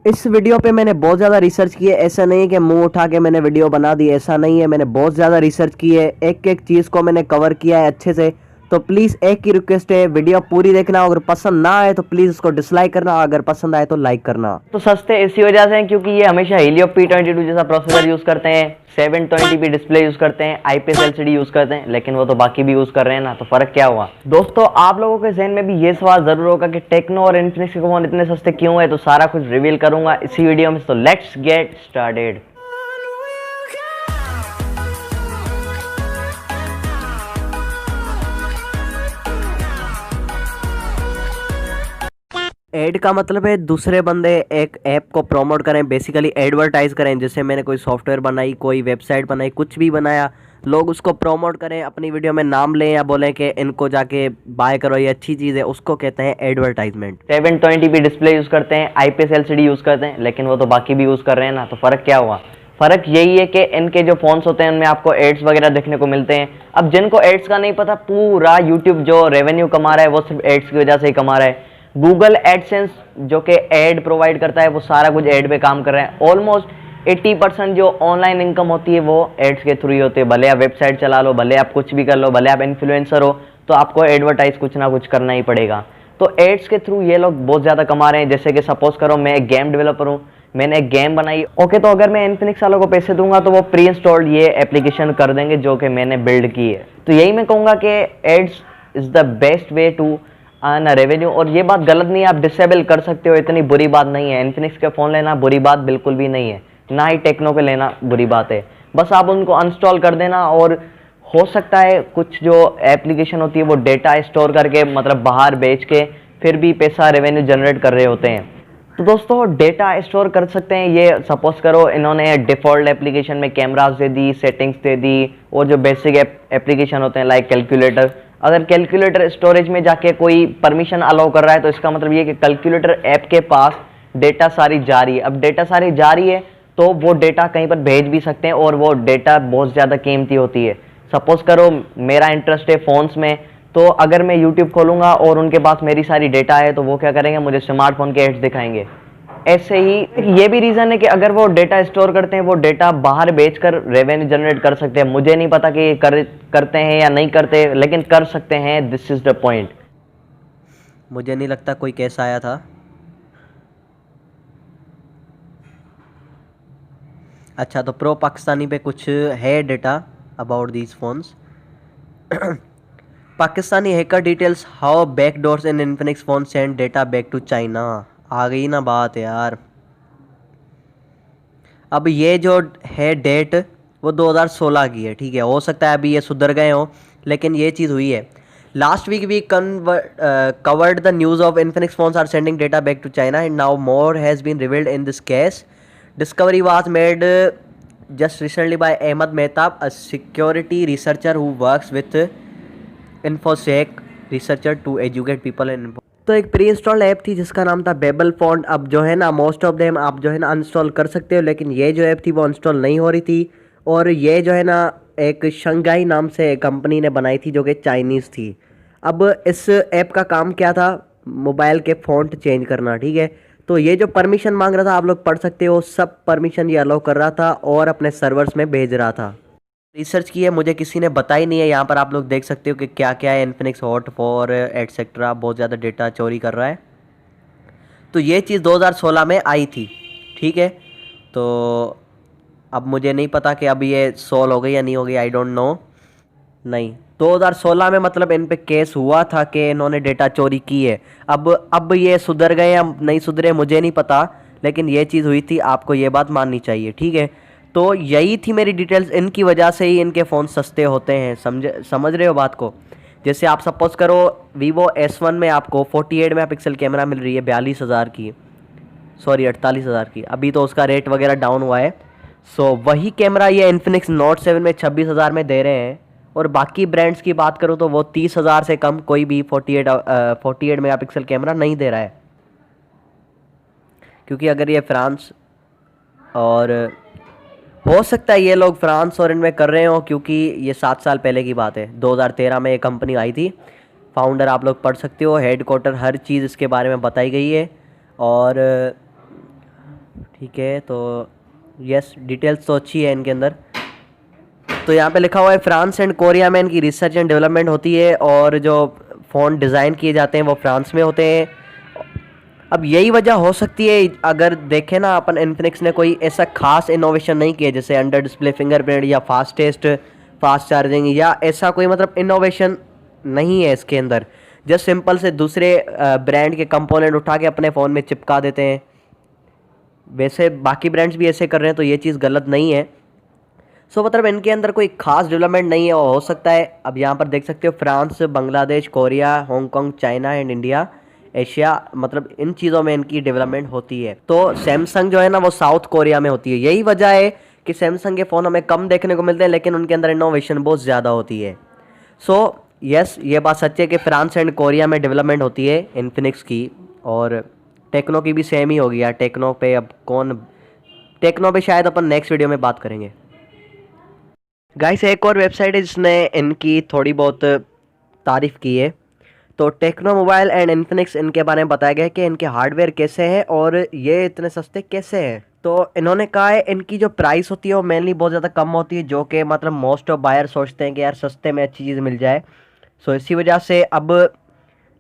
इस वीडियो पे मैंने बहुत ज़्यादा रिसर्च की है। ऐसा नहीं है कि मुंह उठा के मैंने वीडियो बना दी, ऐसा नहीं है। मैंने बहुत ज़्यादा रिसर्च की है, एक एक चीज़ को मैंने कवर किया है अच्छे से। तो प्लीज़ एक ही रिक्वेस्ट है, वीडियो पूरी देखना। अगर पसंद ना आए तो प्लीज़ उसको डिसलाइक करना, अगर पसंद आए तो लाइक करना। तो सस्ते इसी वजह से हैं क्योंकि ये हमेशा हीलियो P22 जैसा प्रोसेसर यूज करते हैं, 720p डिस्प्ले यूज करते हैं, IPS LCD यूज करते हैं, लेकिन वो तो बाकी भी यूज कर रहे हैं ना, तो फर्क क्या हुआ। दोस्तों आप लोगों के जहन में भी ये सवाल जरूर होगा कि टेक्नो और इन्फिनिक्स के फोन इतने सस्ते क्यों है, तो सारा कुछ रिवील करूंगा इसी वीडियो में। तो लेट्स गेट स्टार्टेड। ऐड का मतलब है दूसरे बंदे एक ऐप को प्रमोट करें, बेसिकली एडवर्टाइज करें। जैसे मैंने कोई सॉफ्टवेयर बनाई, कोई वेबसाइट बनाई, कुछ भी बनाया, लोग उसको प्रमोट करें, अपनी वीडियो में नाम लें या बोलें कि इनको जाके बाय करो, ये अच्छी चीज़ है, उसको कहते हैं एडवर्टाइजमेंट। 720p डिस्प्ले यूज करते हैं, IPS LCD यूज करते हैं, लेकिन वो तो बाकी भी यूज कर रहे हैं ना, तो फर्क क्या हुआ। फर्क यही है कि इनके जो फोन्स होते हैं उनमें आपको एड्स वगैरह देखने को मिलते हैं। अब जिनको एड्स का नहीं पता, पूरा यूट्यूब जो रेवेन्यू कमा रहा है वो सिर्फ एड्स की वजह से ही कमा रहा है। गूगल एडसेंस जो कि एड प्रोवाइड करता है वो सारा कुछ एड पे काम कर रहा है। ऑलमोस्ट 80% जो ऑनलाइन इनकम होती है वो एड्स के थ्रू ही होती है। भले आप वेबसाइट चला लो, भले आप कुछ भी कर लो, भले आप इन्फ्लुएंसर हो, तो आपको एडवर्टाइज कुछ ना कुछ करना ही पड़ेगा। तो एड्स के थ्रू ये लोग बहुत ज़्यादा कमा रहे हैं। जैसे कि सपोज करो मैं एक गेम डेवलपर हूँ, मैंने एक गेम बनाई, ओके, तो अगर मैं इन्फिनिक्स वालों को पैसे दूंगा तो वो प्री इंस्टॉल्ड ये एप्लीकेशन कर देंगे जो कि मैंने बिल्ड की है। तो यही मैं कहूँगा कि ads is the best way to earn revenue. और ये बात गलत नहीं है, आप डिसेबल कर सकते हो, इतनी बुरी बात नहीं है। इन्फिनिक्स के फ़ोन लेना बुरी बात बिल्कुल भी नहीं है, ना ही टेक्नो के लेना बुरी बात है। बस आप उनको अनइंस्टॉल कर देना, और हो सकता है कुछ जो एप्लीकेशन होती है वो डेटा स्टोर करके, मतलब बाहर बेच के फिर भी पैसा रेवेन्यू जनरेट कर रहे होते हैं। तो दोस्तों डेटा स्टोर कर सकते हैं ये। सपोज करो इन्होंने डिफ़ॉल्ट एप्लीकेशन में कैमरास दे दी, सेटिंग्स दे दी, और जो बेसिक एप्लीकेशन होते हैं लाइक कैलकुलेटर, अगर कैलकुलेटर स्टोरेज में जाके कोई परमिशन अलाउ कर रहा है तो इसका मतलब ये कि कैलकुलेटर ऐप के पास डेटा सारी जा रही है। अब डेटा सारी जा रही है तो वो डेटा कहीं पर भेज भी सकते हैं, और वो डेटा बहुत ज़्यादा कीमती होती है। सपोज करो मेरा इंटरेस्ट है फ़ोन्स में, तो अगर मैं यूट्यूब खोलूंगा और उनके पास मेरी सारी डेटा है तो वो क्या करेंगे, मुझे स्मार्टफोन के एड्स दिखाएंगे। ऐसे ही ये भी रीज़न है कि अगर वो डेटा स्टोर करते हैं, वो डेटा बाहर बेचकर रेवेन्यू जनरेट कर सकते हैं। मुझे नहीं पता कि करते हैं या नहीं करते, लेकिन कर सकते हैं। This is the point. मुझे नहीं लगता कोई केस आया था। अच्छा, तो प्रो पाकिस्तानी पे कुछ है data about these phones. Pakistani hacker details how backdoors in Infinix phone send data back to China. आ गई ना बात यार। अब ये जो है डेट वो 2016 की है, ठीक है। हो सकता है अभी ये सुधर गए हो, लेकिन ये चीज़ हुई है। Last week we covered the news of Infinix phones are sending data back to China and now more has been revealed in this case. Discovery was made just recently by Ahmed Mehtab, a security researcher who works with InfoSec researcher to educate people in. तो एक pre installed app थी जिसका नाम था label font. अब जो है ना, मोस्ट ऑफ देम आप जो है ना अनइंस्टॉल कर सकते हो, लेकिन ये जो ऐप थी वो अनइंस्टॉल नहीं हो रही थी। और ये जो है ना एक शंघाई नाम से कंपनी ने बनाई थी जो कि चाइनीज़ थी। अब इस ऐप का काम क्या था, मोबाइल के फ़ॉन्ट चेंज करना, ठीक है। तो ये जो परमिशन मांग रहा था, आप लोग पढ़ सकते हो, सब परमिशन ये अलाउ कर रहा था और अपने सर्वर्स में भेज रहा था। रिसर्च की है, मुझे किसी ने बताई नहीं है। यहाँ पर आप लोग देख सकते हो कि क्या क्या है। इन्फिनिक्स हॉट फॉर एटसेट्रा बहुत ज़्यादा डेटा चोरी कर रहा है। तो ये चीज़ 2016 में आई थी, ठीक है। तो अब मुझे नहीं पता कि अब ये सॉल्व हो गई या नहीं हो गई, आई डोंट नो। नहीं, 2016 में मतलब इन पे केस हुआ था कि इन्होंने डेटा चोरी की है। अब ये सुधर गए या नहीं सुधरे मुझे नहीं पता, लेकिन ये चीज़ हुई थी, आपको ये बात माननी चाहिए, ठीक है। तो यही थी मेरी डिटेल्स। इनकी वजह से ही इनके फ़ोन सस्ते होते हैं, समझ रहे हो बात को। जैसे आप सपोज़ करो Vivo S1 में आपको 48 मेगापिक्सल कैमरा मिल रही है 42,000 की, सॉरी 48,000 की। अभी तो उसका रेट वगैरह डाउन हुआ है। सो वही कैमरा ये इन्फिनिक्स नोट 7 में 26,000 में दे रहे हैं। और बाकी ब्रांड्स की बात करूँ तो वो 30,000 से कम कोई भी 48 मेगापिक्सल कैमरा नहीं दे रहा है। क्योंकि अगर ये फ्रांस, और हो सकता है ये लोग फ्रांस और इनमें कर रहे हो, क्योंकि ये 7 साल पहले की बात है। 2013 में ये कंपनी आई थी। फाउंडर आप लोग पढ़ सकते हो, हेड क्वार्टर, हर चीज़ इसके बारे में बताई गई है। और ठीक है, तो यस डिटेल्स तो अच्छी है इनके अंदर। तो यहाँ पे लिखा हुआ है फ्रांस एंड कोरिया में इनकी रिसर्च एंड डेवलपमेंट होती है और जो फ़ोन डिज़ाइन किए जाते हैं वो फ्रांस में होते हैं। अब यही वजह हो सकती है, अगर देखें ना अपन, इन्फिनिक्स ने कोई ऐसा खास इनोवेशन नहीं किया जैसे अंडर डिस्प्ले फिंगरप्रिंट या फास्ट चार्जिंग या ऐसा कोई मतलब इनोवेशन नहीं है इसके अंदर। जस्ट सिंपल से दूसरे ब्रांड के कंपोनेंट उठा के अपने फ़ोन में चिपका देते हैं। वैसे बाकी ब्रांड्स भी ऐसे कर रहे हैं तो ये चीज़ गलत नहीं है। सो मतलब इनके अंदर कोई खास डेवलपमेंट नहीं है, और हो सकता है। अब यहाँ पर देख सकते हो France, Bangladesh, Korea, Hong Kong, China and India, Asia, मतलब इन चीज़ों में इनकी डेवलपमेंट होती है। तो सैमसंग जो है ना वो साउथ कोरिया में होती है। यही वजह है कि सैमसंग के फ़ोन हमें कम देखने को मिलते हैं लेकिन उनके अंदर इनोवेशन बहुत ज़्यादा होती है। सो यस, ये बात सच है कि फ्रांस एंड कोरिया में डेवलपमेंट होती है इन्फिनिक्स की, और टेक्नो की भी सेम ही होगी यार। टेक्नो पे शायद अपन नेक्स्ट वीडियो में बात करेंगे। गाइस एक और वेबसाइट है जिसने इनकी थोड़ी बहुत तारीफ़ की है। तो टेक्नो मोबाइल एंड इन्फिनिक्स, इनके बारे में बताया गया है कि इनके हार्डवेयर कैसे हैं और ये इतने सस्ते कैसे हैं। तो इन्होंने कहा है इनकी जो प्राइस होती है वो मेनली बहुत ज़्यादा कम होती है, जो कि मतलब मोस्ट ऑफ बायर सोचते हैं कि यार सस्ते में अच्छी चीज़ मिल जाए। सो इसी वजह से अब,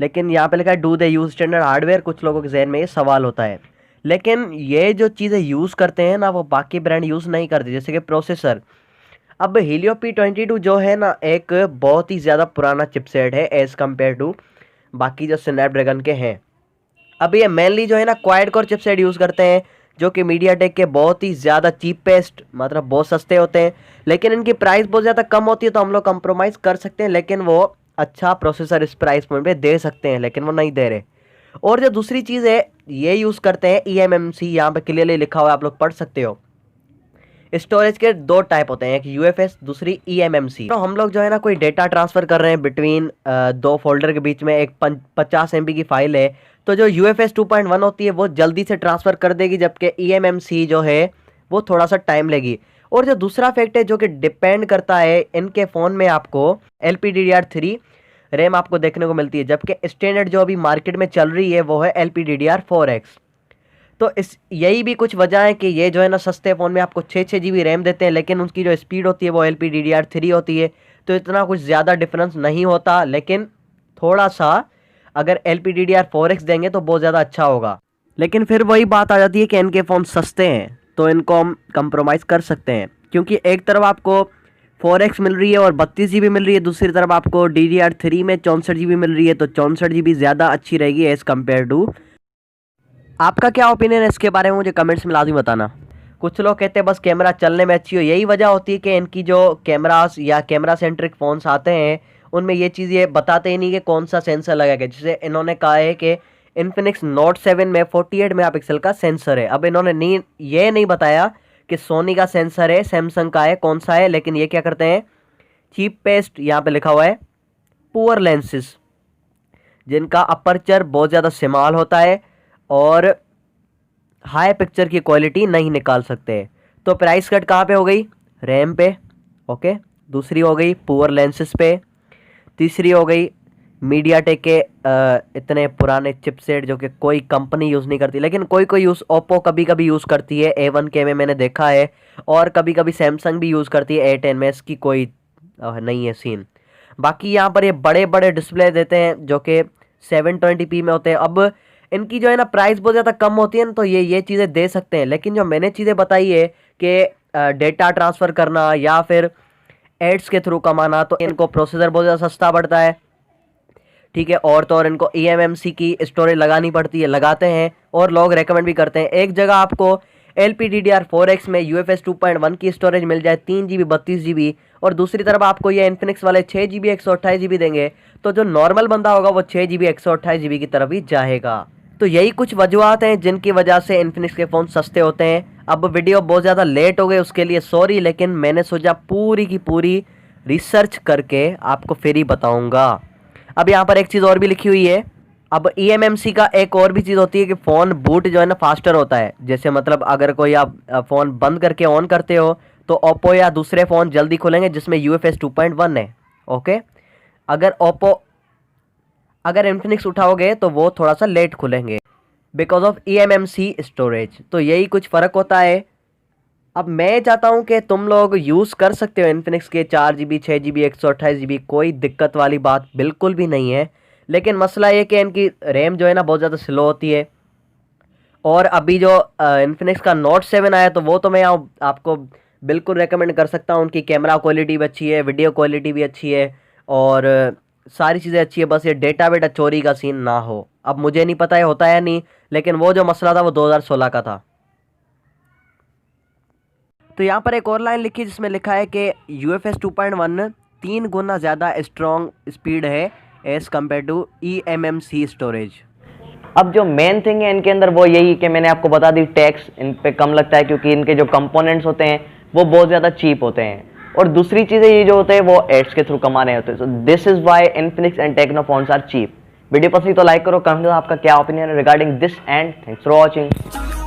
लेकिन यहाँ पे लिखा है do they use standard hardware, कुछ लोगों के जहन में ये सवाल होता है। लेकिन ये जो चीज़ें यूज़ करते हैं ना वो बाकी ब्रांड यूज़ नहीं करते, जैसे कि प्रोसेसर। अब हीलियो P22 जो है ना एक बहुत ही ज़्यादा पुराना चिपसेट है एज़ कम्पेयर टू बाकी जो स्नैपड्रैगन के हैं। अब ये मेनली जो है ना क्वाड कोर चिपसेट यूज़ करते हैं, जो कि मीडियाटेक के बहुत ही ज़्यादा चीपेस्ट, मतलब बहुत सस्ते होते हैं। लेकिन इनकी प्राइस बहुत ज़्यादा कम होती है तो हम लोग कंप्रोमाइज़ कर सकते हैं, लेकिन वो अच्छा प्रोसेसर इस प्राइस पॉइंट पे दे सकते हैं, लेकिन वो नहीं दे रहे। और जो दूसरी चीज़ है, ये यूज़ करते हैं eMMC, यहाँ पे क्लियरली लिखा हुआ है, आप लोग पढ़ सकते हो। स्टोरेज के दो टाइप होते हैं, एक UFS, दूसरी eMMC। तो हम लोग जो है ना कोई डेटा ट्रांसफ़र कर रहे हैं बिटवीन दो फोल्डर के बीच में, एक 50 MB की फाइल है, तो जो UFS 2.1 होती है वो जल्दी से ट्रांसफ़र कर देगी, जबकि eMMC जो है वो थोड़ा सा टाइम लेगी। और जो दूसरा फैक्ट है जो कि डिपेंड करता है, इनके फ़ोन में आपको LPDDR3 रैम आपको देखने को मिलती है, जबकि स्टैंडर्ड जो अभी मार्केट में चल रही है वो है LPDDR4X। तो इस यही भी कुछ वजह है कि ये जो है ना सस्ते फ़ोन में आपको 6 GB रैम देते हैं, लेकिन उसकी जो स्पीड होती है वो LPDDR3 होती है। तो इतना कुछ ज़्यादा डिफरेंस नहीं होता, लेकिन थोड़ा सा अगर LPDDR4X देंगे तो बहुत ज़्यादा अच्छा होगा। लेकिन फिर वही बात आ जाती है कि इनके फ़ोन सस्ते हैं तो इनको हम कंप्रोमाइज़ कर सकते हैं, क्योंकि एक तरफ आपको 4X मिल रही है और 32 GB मिल रही है, दूसरी तरफ आपको DDR3 में 64 GB मिल रही है, तो 64 GB ज़्यादा अच्छी रहेगी एज़ कम्पेयर टू। आपका क्या ओपिनियन है इसके बारे में, मुझे कमेंट्स में लाजमी बताना। कुछ लोग कहते हैं बस कैमरा चलने में अच्छी हो, यही वजह होती है कि इनकी जो कैमरास या कैमरा सेंट्रिक फ़ोन्स आते हैं उनमें ये चीज़ ये बताते ही नहीं कि कौन सा सेंसर लगा है। जैसे इन्होंने कहा है कि इन्फिनिक्स नोट 7 में 48 मेगापिक्सल का सेंसर है। अब इन्होंने ये नहीं बताया कि सोनी का सेंसर है, सैमसंग का है, कौन सा है, लेकिन ये क्या करते हैं, चीपेस्ट, यहाँ पे लिखा हुआ है पुअर लेंसेज, जिनका अपर्चर बहुत ज़्यादा स्मॉल होता है और हाई पिक्चर की क्वालिटी नहीं निकाल सकते। तो प्राइस कट कहाँ पे हो गई, रैम पे, ओके, दूसरी हो गई पुअर लेंसेज पे, तीसरी हो गई मीडियाटेक के इतने पुराने चिपसेट जो कि कोई कंपनी यूज़ नहीं करती, लेकिन कोई कोई यूज़, ओप्पो कभी कभी यूज़ करती है A1K में, मैंने देखा है, और कभी कभी सैमसंग भी यूज़ करती है A10 में, इसकी कोई नहीं है सीन। बाकी यहाँ पर ये बड़े बड़े डिस्प्ले देते हैं जो कि 720p में होते हैं। अब इनकी जो है ना प्राइस बहुत ज़्यादा कम होती है ना, तो ये चीज़ें दे सकते हैं। लेकिन जो मैंने चीज़ें बताई है कि डेटा ट्रांसफ़र करना या फिर एड्स के थ्रू कमाना, तो इनको प्रोसेसर बहुत ज़्यादा सस्ता पड़ता है, ठीक है। और तो और इनको eMMC की स्टोरेज लगानी पड़ती है, लगाते हैं और लोग रेकमेंड भी करते हैं। एक जगह आपको LPDDR4X में UFS 2.1 की स्टोरेज मिल जाए 3 GB 32 GB, और दूसरी तरफ आपको ये इन्फिनिक्स वाले 6 GB 128 GB देंगे, तो जो नॉर्मल बंदा होगा वो 6 GB 128 GB की तरफ ही जाएगा। तो यही कुछ वजूहत हैं जिनकी वजह से इन्फिनिक्स के फ़ोन सस्ते होते हैं। अब वीडियो बहुत ज़्यादा लेट हो गई, उसके लिए सॉरी, लेकिन मैंने सोचा पूरी की पूरी रिसर्च करके आपको फिर ही बताऊँगा। अब यहाँ पर एक चीज़ और भी लिखी हुई है। अब eMMC का एक और भी चीज़ होती है कि फ़ोन बूट जो है ना फास्टर होता है। जैसे मतलब अगर कोई आप फ़ोन बंद करके ऑन करते हो तो ओप्पो या दूसरे फ़ोन जल्दी खुलेंगे जिसमें UFS 2.1 है, ओके। अगर इन्फिनिक्स उठाओगे तो वो थोड़ा सा लेट खुलेंगे। Because of eMMC storage. तो यही कुछ फ़र्क होता है। अब मैं चाहता हूँ कि तुम लोग यूज़ कर सकते हो इन्फिनिक्स के 4 GB 6 GB 128 GB, कोई दिक्कत वाली बात बिल्कुल भी नहीं है। लेकिन मसला ये कि इनकी रैम जो है ना बहुत ज़्यादा स्लो होती है। और अभी जो इन्फिनिक्स का नोट 7 आया तो वो तो मैं आपको बिल्कुल रेकमेंड कर सकता हूँ। उनकी कैमरा क्वालिटी भी अच्छी है, वीडियो क्वालिटी भी अच्छी है, और सारी चीज़ें अच्छी है। बस ये डेटा वेटा चोरी का सीन ना हो। अब मुझे नहीं पता है होता है नहीं, लेकिन वो जो मसला था वो 2016 का था। तो यहाँ पर एक और लाइन लिखी जिसमें लिखा है कि UFS 2.1 3 गुना ज़्यादा स्ट्रॉन्ग स्पीड है as compare to eMMC storage. अब जो मेन थिंग है इनके अंदर वो यही कि मैंने आपको बता दी, टैक्स इन पे कम लगता है क्योंकि इनके जो कंपोनेंट्स होते हैं वो बहुत ज़्यादा चीप होते हैं। और दूसरी चीज़ें ये जो होते हैं वो एड्स के थ्रू कमा रहे होते हैं। So this is why Infinix and Tecno phones are cheap. Video पसंद तो लाइक करो, कमेंट करो आपका क्या ओपिनियन है regarding this, and thanks for watching.